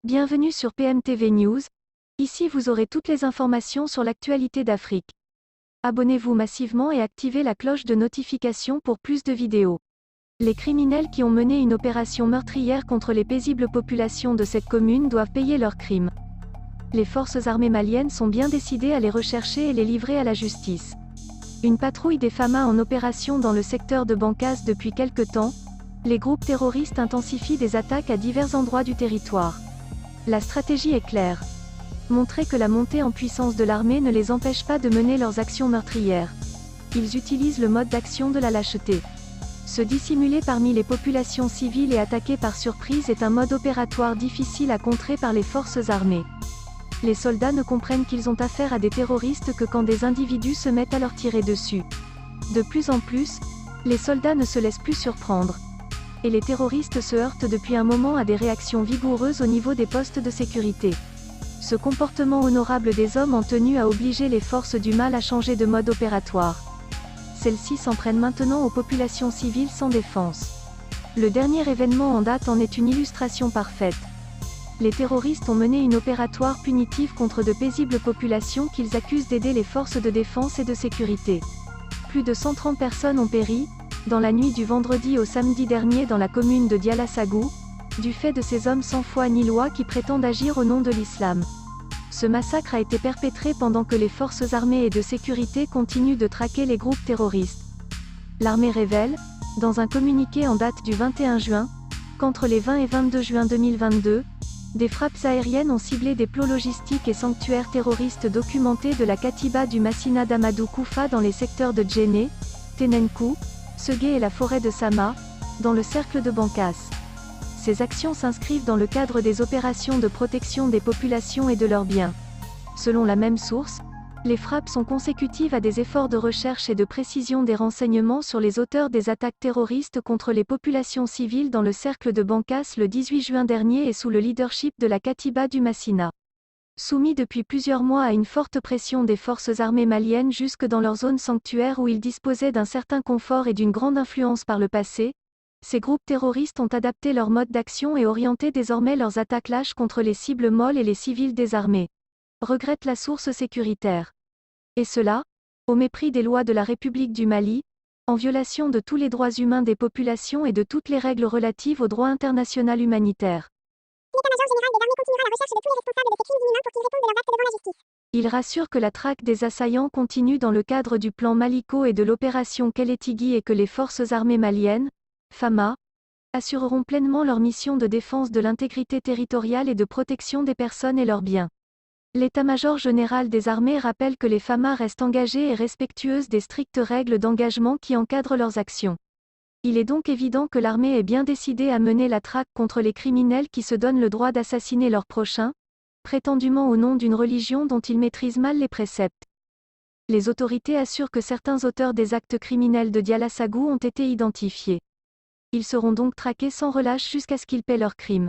Bienvenue sur PMTV News. Ici vous aurez toutes les informations sur l'actualité d'Afrique. Abonnez-vous massivement et activez la cloche de notification pour plus de vidéos. Les criminels qui ont mené une opération meurtrière contre les paisibles populations de cette commune doivent payer leurs crimes. Les forces armées maliennes sont bien décidées à les rechercher et les livrer à la justice. Une patrouille des FAMA en opération dans le secteur de Bankas depuis quelque temps. Les groupes terroristes intensifient des attaques à divers endroits du territoire. La stratégie est claire. Montrer que la montée en puissance de l'armée ne les empêche pas de mener leurs actions meurtrières. Ils utilisent le mode d'action de la lâcheté. Se dissimuler parmi les populations civiles et attaquer par surprise est un mode opératoire difficile à contrer par les forces armées. Les soldats ne comprennent qu'ils ont affaire à des terroristes que quand des individus se mettent à leur tirer dessus. De plus en plus, les soldats ne se laissent plus surprendre. Et les terroristes se heurtent depuis un moment à des réactions vigoureuses au niveau des postes de sécurité. Ce comportement honorable des hommes en tenu à obliger les forces du mal à changer de mode opératoire. Celles-ci s'en prennent maintenant aux populations civiles sans défense. Le dernier événement en date en est une illustration parfaite. Les terroristes ont mené une opératoire punitive contre de paisibles populations qu'ils accusent d'aider les forces de défense et de sécurité. Plus de 130 personnes ont péri, dans la nuit du vendredi au samedi dernier dans la commune de Dialassagou, du fait de ces hommes sans foi ni loi qui prétendent agir au nom de l'islam. Ce massacre a été perpétré pendant que les forces armées et de sécurité continuent de traquer les groupes terroristes. L'armée révèle, dans un communiqué en date du 21 juin, qu'entre les 20 et 22 juin 2022, des frappes aériennes ont ciblé des plots logistiques et sanctuaires terroristes documentés de la Katiba du Massina d'Amadou Koufa dans les secteurs de Djenné, Tenenkou, Segué et la forêt de Sama, dans le cercle de Bankas. Ces actions s'inscrivent dans le cadre des opérations de protection des populations et de leurs biens. Selon la même source, les frappes sont consécutives à des efforts de recherche et de précision des renseignements sur les auteurs des attaques terroristes contre les populations civiles dans le cercle de Bankas le 18 juin dernier et sous le leadership de la Katiba du Massina. Soumis depuis plusieurs mois à une forte pression des forces armées maliennes jusque dans leur zone sanctuaire où ils disposaient d'un certain confort et d'une grande influence par le passé, ces groupes terroristes ont adapté leur mode d'action et orienté désormais leurs attaques lâches contre les cibles molles et les civils désarmés. Regrette la source sécuritaire. Et cela, au mépris des lois de la République du Mali, en violation de tous les droits humains des populations et de toutes les règles relatives au droit international humanitaire. L'état-major général des armées continuera la recherche de tous les responsables de ces crimes inhumains pour qu'ils répondent de leurs actes devant la justice. Il rassure que la traque des assaillants continue dans le cadre du plan Maliko et de l'opération Keletigui et que les forces armées maliennes, FAMA, assureront pleinement leur mission de défense de l'intégrité territoriale et de protection des personnes et leurs biens. L'état-major général des armées rappelle que les FAMA restent engagées et respectueuses des strictes règles d'engagement qui encadrent leurs actions. Il est donc évident que l'armée est bien décidée à mener la traque contre les criminels qui se donnent le droit d'assassiner leurs prochains, prétendument au nom d'une religion dont ils maîtrisent mal les préceptes. Les autorités assurent que certains auteurs des actes criminels de Dialassagou ont été identifiés. Ils seront donc traqués sans relâche jusqu'à ce qu'ils paient leurs crimes.